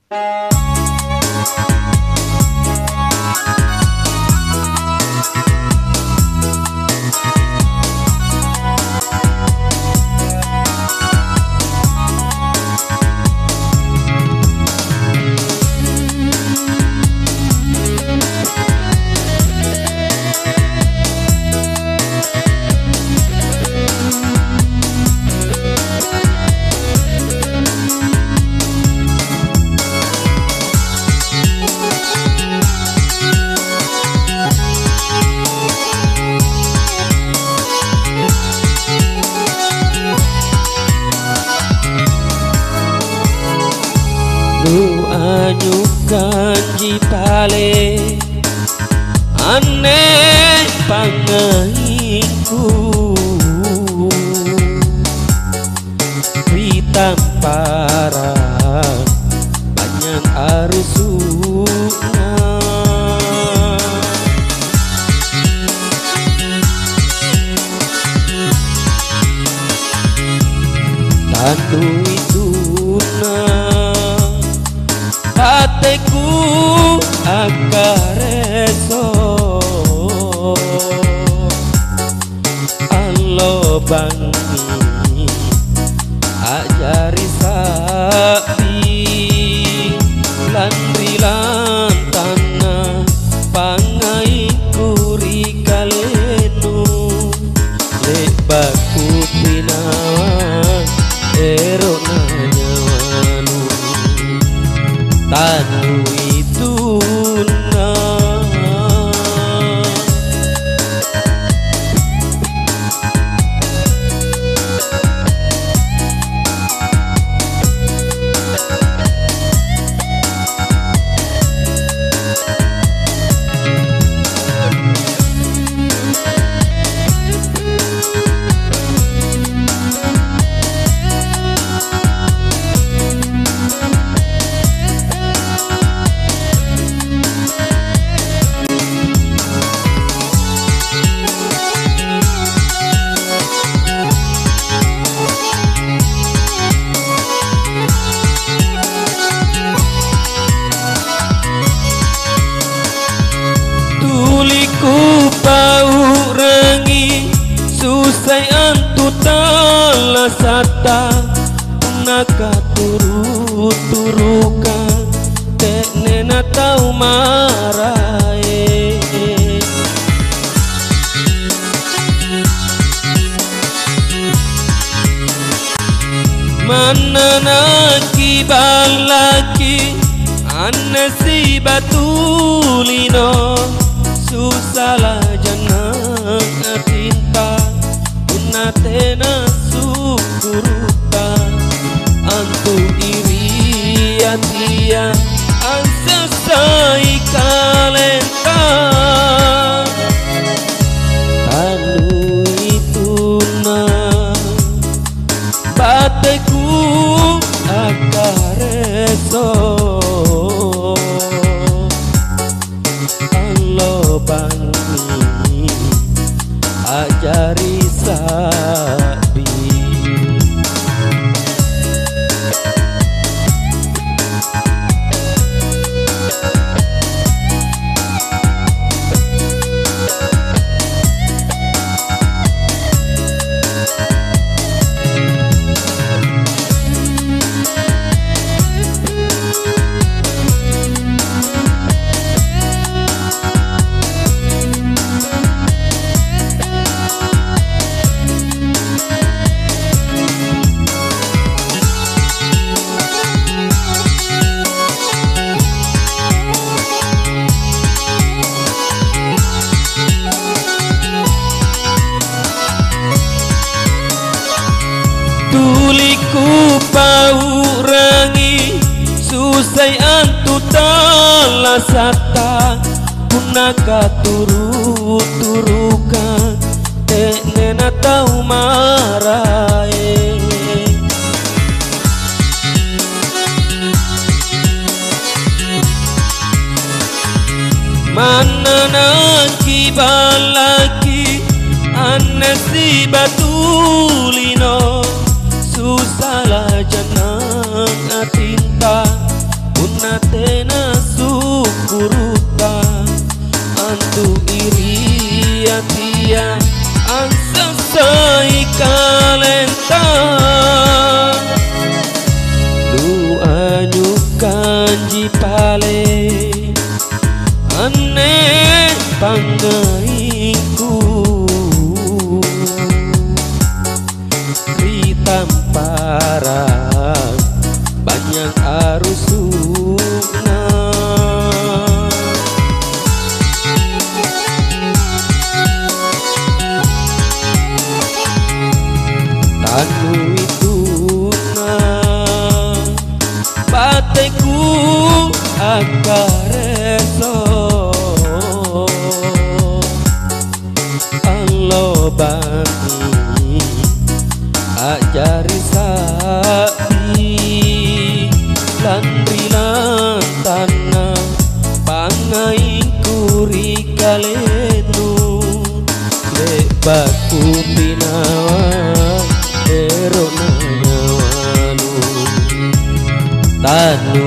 Lu anyukan jipale aneh pangahinku Witamparan banyak arusuna Tandu ituna hatiku akareso Alo bangi ajari sapi Landri lantana pangai kurikalenu Lebaku pinawan erona nyawanu Tanu itu Tuliku bau rengi susai antu talasata Naka turu-turuka teknena tau marae Mana naki balaki Anne si batulino Susala janang tinta Unatena sukuruta Antu iri atia Ansesai kalenta Tanu ituna Bateku akareso Bangi ajari sabi Tuliku bau rangi susai antu talasata Punaka turu-turuka teknena tau marae Mana naki balaki anne si batulino Susala janang tinta anyukan jipale aneh pangaingku di tamparan banyak arusuna tanu ituna bateku akareso Allah bani ajari sapi landri lantana pangaingku rikalenu lebaku pinawa erona wanu tanu